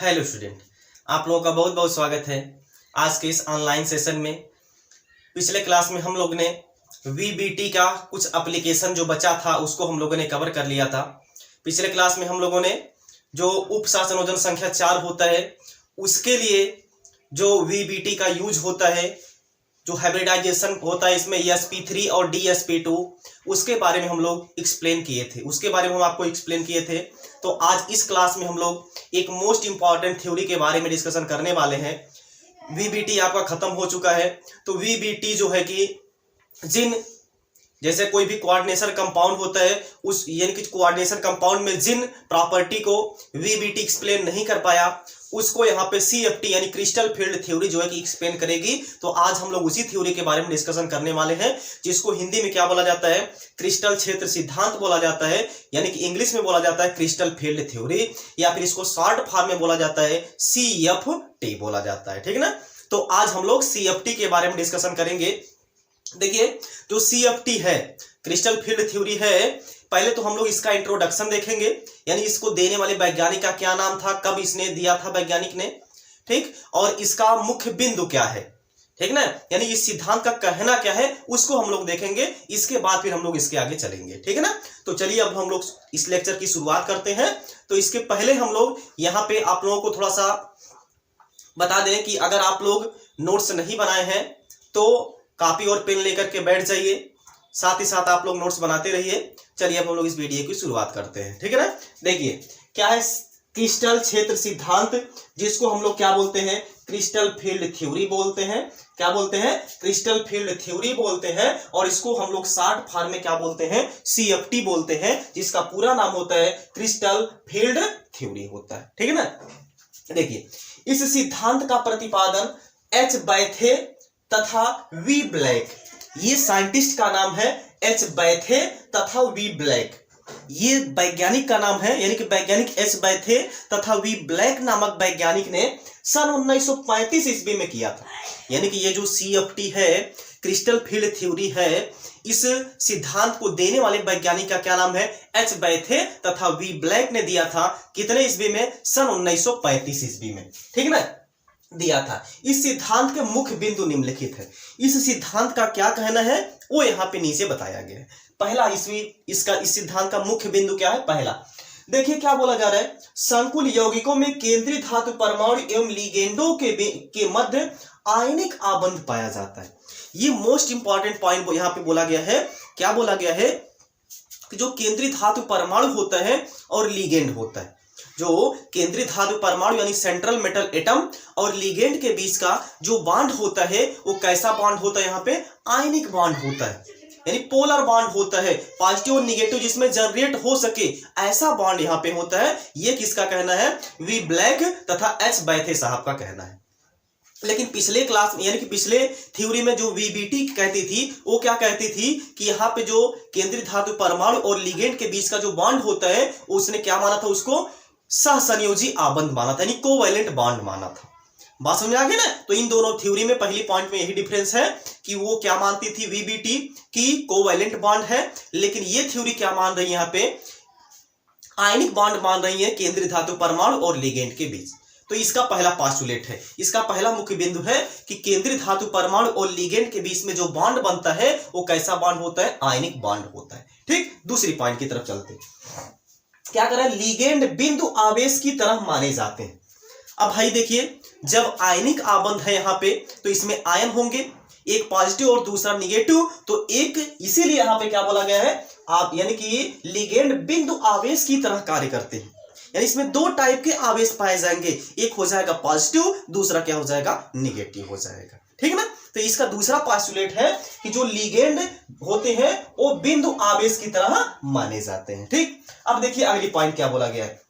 Hello student, आप लोगों का बहुत बहुत स्वागत है आज के इस ऑनलाइन सेशन में। पिछले क्लास में हम लोग ने वीबीटी का कुछ एप्लीकेशन जो बचा था उसको हम लोगों ने कवर कर लिया था। पिछले क्लास में हम लोगों ने जो उप संयोजन संख्या 4 होता है उसके लिए जो वीबीटी का यूज होता है, जो हाइब्रिडाइजेशन होता है इसमें ESP3 और DSP2, उसके बारे में हम लोग एक्सप्लेन किए थे। उसके बारे में हम आपको एक्सप्लेन किए थे। तो आज इस क्लास में हम लोग एक मोस्ट इंपॉर्टेंट थ्योरी के बारे में डिस्कशन करने वाले हैं। वीबीटी आपका खत्म हो चुका है, तो वीबीटी जो है कि जैसे कोई भी कोऑर्डिनेशन कंपाउंड होता है उस यानी कि कोऑर्डिनेशन कंपाउंड में जिन प्रॉपर्टी को वीबीटी एक्सप्लेन नहीं कर पाया उसको यहाँ पे CFT यानी क्रिस्टल फील्ड थ्योरी जो है कि एक्सप्लेन करेगी। तो आज हम लोग उसी थ्योरी के बारे में डिस्कशन करने वाले हैं, जिसको हिंदी में क्या बोला जाता है, क्रिस्टल क्षेत्र सिद्धांत बोला जाता है, यानी कि इंग्लिश में बोला जाता है क्रिस्टल फील्ड थ्योरी, या फिर इसको शॉर्ट फॉर्म में बोला जाता है CFT बोला जाता है। ठीक है ना। तो आज हम लोग CFT के बारे में डिस्कशन करेंगे। देखिए, जो CFT है क्रिस्टल फील्ड थ्योरी है, पहले तो हम लोग इसका इंट्रोडक्शन देखेंगे, यानी इसको देने वाले वैज्ञानिक का क्या नाम था, कब इसने दिया था वैज्ञानिक ने, ठीक, और इसका मुख्य बिंदु क्या है, ठीक ना, यानी इस सिद्धांत का कहना क्या है उसको हम लोग देखेंगे। इसके बाद फिर हम लोग इसके आगे चलेंगे। ठीक है ना। तो चलिए अब हम लोग इस लेक्चर की शुरुआत करते हैं। तो इसके पहले हम लोग यहाँ पे आप लोगों को थोड़ा सा बता दें कि अगर आप लोग नोट्स नहीं बनाए हैं तो कॉपी और पेन लेकर के बैठ जाइए, साथ ही साथ आप लोग नोट्स बनाते रहिए। चलिए अब हम लोग इस वीडियो की शुरुआत करते हैं। ठीक है ना। देखिए क्या है क्रिस्टल क्षेत्र सिद्धांत, जिसको हम लोग क्या बोलते हैं, क्रिस्टल फील्ड थ्योरी बोलते हैं। क्या बोलते हैं, क्रिस्टल फील्ड थ्योरी बोलते हैं। और इसको हम लोग शॉर्ट फॉर्म में क्या बोलते हैं, CFT बोलते हैं, जिसका पूरा नाम होता है क्रिस्टल फील्ड थ्योरी होता है। ठीक है ना। देखिए, इस सिद्धांत का प्रतिपादन H. बैथे तथा V. ब्लैक, ये साइंटिस्ट का नाम है H. बैथे तथा V. ब्लैक, ये वैज्ञानिक का नाम है, यानी कि वैज्ञानिक H. बैथे तथा V. ब्लैक नामक वैज्ञानिक ने सन 1935 ईस्वी में किया था। यानी कि ये जो CFT है क्रिस्टल फील्ड थ्योरी है, इस सिद्धांत को देने वाले वैज्ञानिक का क्या नाम है, H. बैथे तथा V. ब्लैक ने दिया था। कितने ईस्वी में, सन 1935 ईस्वी में। ठीक है ना, दिया था। इस सिद्धांत के मुख्य बिंदु निम्नलिखित है। इस सिद्धांत का क्या कहना है वो यहाँ पे नीचे बताया गया है। पहला इसका इस सिद्धांत का मुख्य बिंदु क्या है, पहला देखिए क्या बोला जा रहा है, संकुल यौगिकों में केंद्रीय धातु परमाणु एवं लिगेंडों के मध्य आयनिक आबंध पाया जाता है। ये मोस्ट इंपॉर्टेंट पॉइंट यहाँ पे बोला गया है। क्या बोला गया है कि जो केंद्रीय धातु परमाणु होता है और लिगेंड होता है, जो केंद्रीय धातु परमाणु यानी सेंट्रल मेटल एटम और लिगेंड के बीच का जो बॉन्ड होता है वो कैसा बॉन्ड होता है, यहाँ पे आयनिक बॉन्ड होता है, यानी पोलर बॉन्ड होता है, पॉजिटिव और निगेटिव जिसमें जनरेट हो सके ऐसा बॉन्ड यहाँ पे होता है। ये किसका कहना है, V. ब्लैक तथा H. बैथे साहब का कहना है। लेकिन पिछले क्लास में यानी कि पिछले थ्योरी में जो वीबीटी कहती थी वो क्या कहती थी कि यहाँ पे जो केंद्रीय धातु परमाणु और लिगेंड के बीच का जो बॉन्ड होता है उसने क्या माना था, उसको सहसंयोजी आबंध माना था, यानी कोवैलेंट बॉन्ड माना था। बात समझ आ गई ना। तो इन दोनों थ्योरी में पहली पॉइंट में यही डिफरेंस है कि वो क्या मानती थी वीबीटी की कोवैलेंट बॉन्ड है, लेकिन ये थ्योरी क्या मान रही है, यहाँ पे आयनिक बॉन्ड मान रही है केंद्रीय धातु परमाणु और लिगेंड के बीच। तो इसका पहला पास्टुलेट है, इसका पहला मुख्य बिंदु है कि केंद्रीय धातु परमाणु और लिगेंड के बीच में जो बॉन्ड बनता है वो कैसा बॉन्ड होता है, आयनिक बॉन्ड होता है। ठीक, दूसरी पॉइंट की तरफ चलते हैं। क्या कर रहा है, लिगेंड बिंदु आवेश की तरह माने जाते हैं। अब भाई देखिए, जब आयनिक आबंध है यहाँ पे तो इसमें आयन होंगे, एक पॉजिटिव और दूसरा निगेटिव, तो एक इसीलिए यहाँ पे क्या बोला गया है, आप यानी कि लिगेंड बिंदु आवेश की तरह कार्य करते हैं। यानी इसमें दो टाइप के आवेश पाए जाएंगे, एक हो जाएगा पॉजिटिव, दूसरा क्या हो जाएगा, निगेटिव हो जाएगा। ठीक है ना। तो इसका दूसरा पास्टुलेट है कि जो लिगेंड होते हैं वो बिंदु आवेश की तरह माने जाते हैं। ठीक, अब देखिए अगली पॉइंट क्या बोला गया है,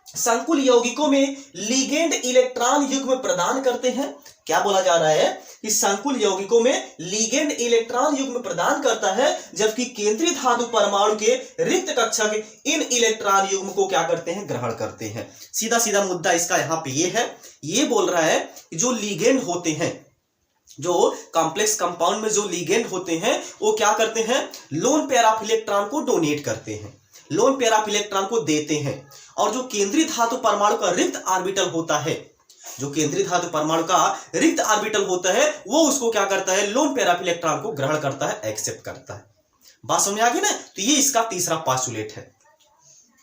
संकुल यौगिकों में लिगेंड इलेक्ट्रॉन युग्म प्रदान करते हैं। क्या बोला जा रहा है कि संकुल यौगिकों में लिगेंड इलेक्ट्रॉन युग्म प्रदान करता है, जबकि केंद्रीय धातु परमाणु के रिक्त कक्षक इन इलेक्ट्रॉन युग्म को क्या करते हैं, ग्रहण करते हैं। सीधा सीधा मुद्दा इसका यहाँ पे ये है, ये बोल रहा है कि जो लिगेंड होते हैं, जो कॉम्प्लेक्स कंपाउंड में जो लिगेंड होते हैं वो क्या करते हैं, लोन पेयर ऑफ इलेक्ट्रॉन को डोनेट करते हैं, लोन पेयर ऑफ इलेक्ट्रॉन को देते हैं, और जो केंद्रीय धातु परमाणु का रिक्त ऑर्बिटल होता है, जो केंद्रीय धातु परमाणु का रिक्त ऑर्बिटल होता है वो उसको क्या करता है, लोन पेयर ऑफ इलेक्ट्रॉन को ग्रहण करता है, एक्सेप्ट करता है। बात समझ आ गई ना। तो ये इसका तीसरा पोस्टुलेट है।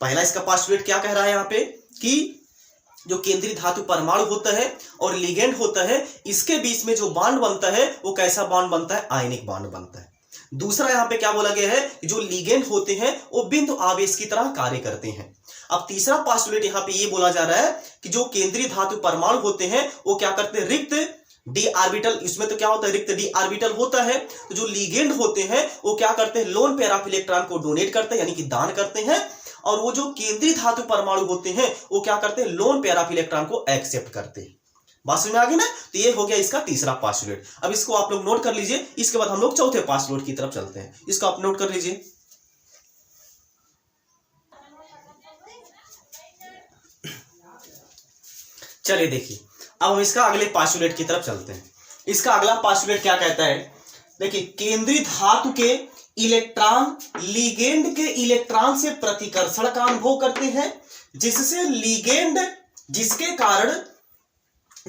पहला इसका पोस्टुलेट क्या कह रहा है यहाँ पे कि जो केंद्रीय धातु परमाणु होता है और लिगेंड होता है, इसके बीच में जो बॉन्ड बनता है वो कैसा बॉन्ड बनता है, आयनिक बॉन्ड बनता है। दूसरा यहाँ पे क्या बोला गया है कि जो लिगेंड होते हैं वो बिंदु आवेश की तरह कार्य करते हैं। अब तीसरा पोस्टुलेट यहाँ पे ये बोला जा रहा है कि जो केंद्रीय धातु परमाणु होते हैं वो क्या करते हैं, रिक्त डी ऑर्बिटल, इसमें तो क्या होता है, रिक्त डी ऑर्बिटल होता है। तो जो लिगेंड होते हैं वो क्या करते हैं, लोन पेयर ऑफ इलेक्ट्रॉन को डोनेट करते हैं, यानी कि दान करते हैं। और वो जो केंद्रीय धातु परमाणु होते हैं वो क्या करते हैं, लोन पेयर ऑफ इलेक्ट्रॉन को एक्सेप्ट करते हैं। बात समझ में आ गई ना। तो ये हो गया इसका तीसरा पोस्टुलेट। अब इसको आप लोग नोट कर लीजिए। इसके बाद हम लोग चौथे पोस्टुलेट की तरफ चलते हैं। इसको आप नोट कर लीजिए। चलिए देखिए, अब हम इसका अगले पोस्टुलेट की तरफ चलते हैं। इसका अगला पोस्टुलेट क्या कहता है, देखिए केंद्रीय धातु के इलेक्ट्रॉन लिगेंड के इलेक्ट्रॉन से प्रतिकर्षण का अनुभव करते हैं, जिससे लिगेंड, जिसके कारण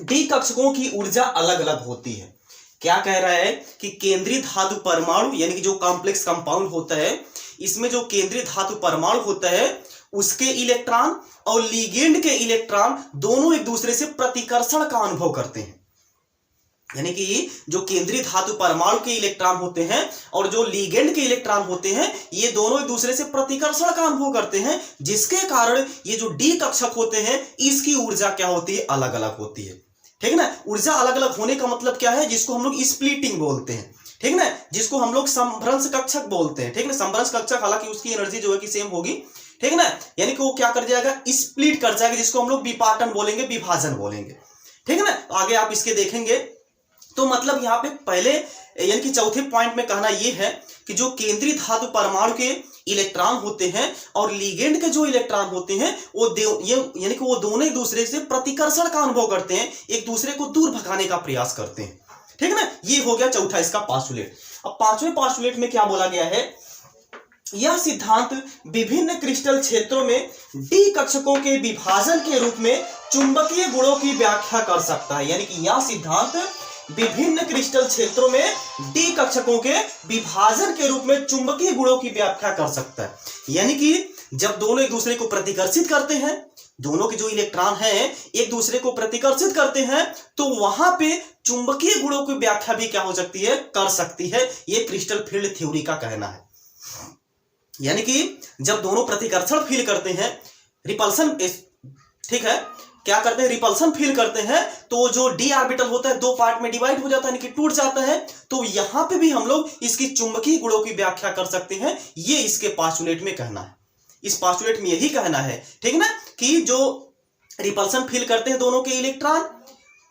डी कक्षकों की ऊर्जा अलग अलग होती है। क्या कह रहा है कि केंद्रीय धातु परमाणु यानी कि जो कॉम्प्लेक्स कंपाउंड होता है, इसमें जो केंद्रीय धातु परमाणु होता है उसके इलेक्ट्रॉन और लिगेंड के इलेक्ट्रॉन दोनों एक दूसरे से प्रतिकर्षण का अनुभव करते हैं। यानी कि जो केंद्रीय धातु परमाणु के इलेक्ट्रॉन होते हैं और जो लिगेंड के इलेक्ट्रॉन होते हैं, ये दोनों एक दूसरे से प्रतिकर्षण का अनुभव करते हैं, जिसके कारण ये जो डी कक्षक होते हैं इसकी ऊर्जा क्या होती है, अलग अलग होती है। ठीक है ना। ऊर्जा अलग अलग होने का मतलब क्या है, जिसको हम लोग स्प्लिटिंग बोलते हैं। ठीक है ना, जिसको हम लोग समभ्रंश कक्षक बोलते हैं। ठीक है ना, समभ्रंश कक्षक हालांकि उसकी एनर्जी जो है कि सेम होगी। ठीक है ना, यानी कि वो क्या कर जाएगा, स्प्लिट कर जाएगा, जिसको हम लोग विपाटन बोलेंगे, विभाजन बोलेंगे। ठीक है ना। तो आगे आप इसके देखेंगे। तो मतलब यहाँ पे पहले यानी कि चौथे पॉइंट में कहना यह है कि जो केंद्रीय धातु परमाणु के इलेक्ट्रॉन होते हैं और लिगेंड के जो इलेक्ट्रॉन होते हैं वो यानी कि वो दोनों एक दूसरे से प्रतिकर्षण का अनुभव करते हैं, एक दूसरे को दूर भगाने का प्रयास करते हैं। ठीक है ना। ये हो गया चौथा इसका पोस्टुलेट। अब पांचवें पोस्टुलेट में क्या बोला गया है, यह सिद्धांत विभिन्न क्रिस्टल क्षेत्रों में डी कक्षकों के विभाजन के रूप में चुंबकीय गुणों की व्याख्या कर सकता है। यानी कि यह सिद्धांत विभिन्न क्रिस्टल क्षेत्रों में डी कक्षकों के विभाजन के रूप में चुंबकीय गुणों की व्याख्या कर सकता है। यानी कि जब दोनों एक दूसरे को प्रतिकर्षित करते हैं, दोनों के जो इलेक्ट्रॉन हैं एक दूसरे को प्रतिकर्षित करते हैं, तो वहां पे चुंबकीय गुणों की व्याख्या भी क्या हो सकती है, कर सकती है। ये क्रिस्टल फील्ड थ्योरी का कहना है। यानी कि जब दोनों प्रतिकर्षण फील करते हैं, रिपल्सन, ठीक है, क्या करते हैं, रिपल्सन फील करते हैं, तो जो डी ऑर्बिटल होता है दो पार्ट में डिवाइड हो जाता है, यानी कि टूट जाता है। तो यहां पे भी हम लोग इसकी चुंबकीय गुणों की व्याख्या कर सकते हैं। ये इसके पोस्टुलेट में कहना है। इस पोस्टुलेट में यही कहना है, ठीक है ना, कि जो रिपल्सन फील करते हैं दोनों के इलेक्ट्रॉन,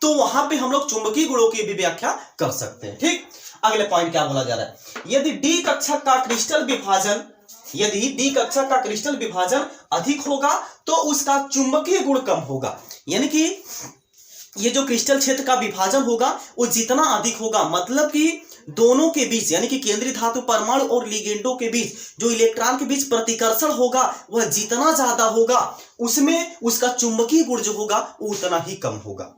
तो वहां पे हम लोग चुंबकीय गुणों की भी व्याख्या कर सकते हैं। ठीक। अगले पॉइंट क्या बोला जा रहा है, यदि डी कक्षक का क्रिस्टल विभाजन, यदि डी कक्षक का क्रिस्टल विभाजन अधिक होगा तो उसका चुंबकीय गुण कम होगा। यानी कि ये जो क्रिस्टल क्षेत्र का विभाजन होगा वो जितना अधिक होगा, मतलब कि दोनों के बीच यानी कि केंद्रीय धातु परमाणु और लिगेंडों के बीच जो इलेक्ट्रॉन के बीच प्रतिकर्षण होगा वह जितना ज्यादा होगा, उसमें उसका चुंबकीय गुण जो होगा वो उतना ही कम होगा।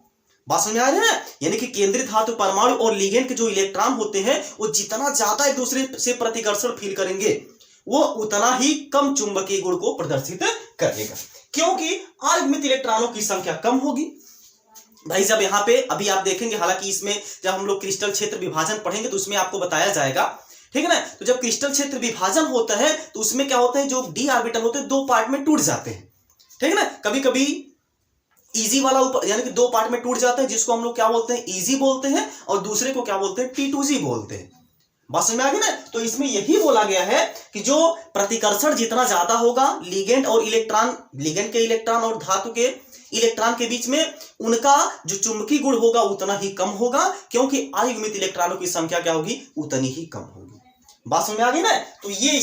बात समझ आ रही है। यानी कि केंद्रीय धातु परमाणु और लिगेंड के जो इलेक्ट्रॉन होते हैं वो जितना ज्यादा एक दूसरे से प्रतिकर्षण फील करेंगे वो उतना ही कम चुंबकीय गुण को प्रदर्शित करेगा, क्योंकि अयुग्मित इलेक्ट्रॉनों की संख्या कम होगी। भाई जब यहाँ पे अभी आप देखेंगे, हालांकि इसमें जब हम लोग क्रिस्टल क्षेत्र विभाजन पढ़ेंगे तो उसमें आपको बताया जाएगा। ठीक है ना। तो जब क्रिस्टल क्षेत्र विभाजन होता है तो उसमें क्या होता है, जो डी ऑर्बिटल होते हैं दो पार्ट में टूट जाते हैं। ठीक है ना। कभी कभी इजी वाला ऊपर यानी कि दो पार्ट में टूट जाता है, जिसको हम लोग क्या बोलते हैं, इजी बोलते हैं, और दूसरे को क्या बोलते हैं, T2G बोलते हैं। बात समझ में आ गई ना। तो इसमें यही बोला गया है कि जो प्रतिकर्षण जितना ज्यादा होगा लिगेंड और इलेक्ट्रॉन, लिगेंड के इलेक्ट्रॉन और धातु के इलेक्ट्रॉन के बीच में, उनका जो चुंबकीय गुण होगा उतना ही कम होगा, क्योंकि अयुग्मित इलेक्ट्रॉनों की संख्या क्या होगी, उतनी ही कम होगी। बात समझ में आ गई ना। तो ये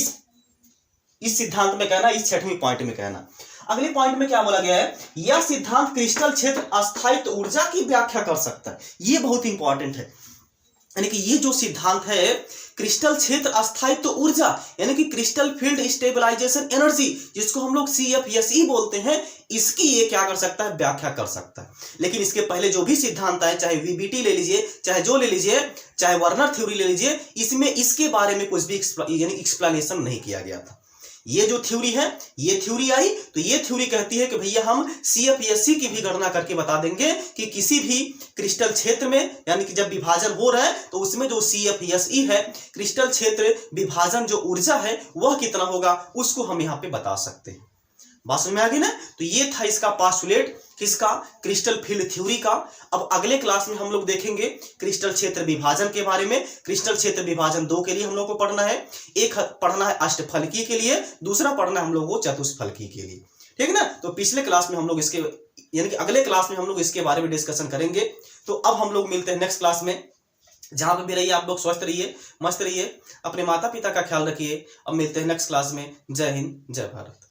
इस सिद्धांत में कहना, इस छठवीं पॉइंट में कहना। अगले पॉइंट में क्या बोला गया है, यह सिद्धांत क्रिस्टल क्षेत्र अस्थायित्व ऊर्जा की व्याख्या कर सकता है। यह बहुत इंपॉर्टेंट है। यानी कि ये जो सिद्धांत है क्रिस्टल क्षेत्र अस्थायित्व ऊर्जा यानी कि क्रिस्टल फील्ड स्टेबलाइजेशन एनर्जी, जिसको हम लोग CFSE बोलते हैं, इसकी ये क्या कर सकता है, व्याख्या कर सकता है। लेकिन इसके पहले जो भी सिद्धांत है, चाहे VBT ले लीजिए, चाहे जो ले लीजिए, चाहे वर्नर थ्योरी ले लीजिए, इसमें इसके बारे में कुछ भी यानी एक्सप्लेनेशन नहीं किया गया था। ये जो थ्योरी है, ये थ्योरी आई तो ये थ्योरी कहती है कि भैया हम CFSE की भी गणना करके बता देंगे कि किसी भी क्रिस्टल क्षेत्र में यानी कि जब विभाजन हो रहा है तो उसमें जो CFSE है, क्रिस्टल क्षेत्र विभाजन जो ऊर्जा है वह कितना होगा, उसको हम यहाँ पे बता सकते हैं। बात समझ में आ गई ना। तो ये था इसका पास्टुलेट, किसका, क्रिस्टल फील्ड थ्योरी का। अब अगले क्लास में हम लोग देखेंगे क्रिस्टल क्षेत्र विभाजन के बारे में। क्रिस्टल क्षेत्र विभाजन 2 के लिए हम लोग को पढ़ना है, एक पढ़ना है अष्टफलकीय के लिए, दूसरा पढ़ना है हम लोग को चतुष्फलकीय के लिए, ठीक है ना। तो पिछले क्लास में हम लोग इसके यानी कि अगले क्लास में हम लोग इसके बारे में डिस्कशन करेंगे। तो अब हम लोग मिलते हैं नेक्स्ट क्लास में। जहां पे भी रहिए आप लोग स्वस्थ रहिए, मस्त रहिए, अपने माता पिता का ख्याल रखिए। अब मिलते हैं नेक्स्ट क्लास में। जय हिंद, जय भारत।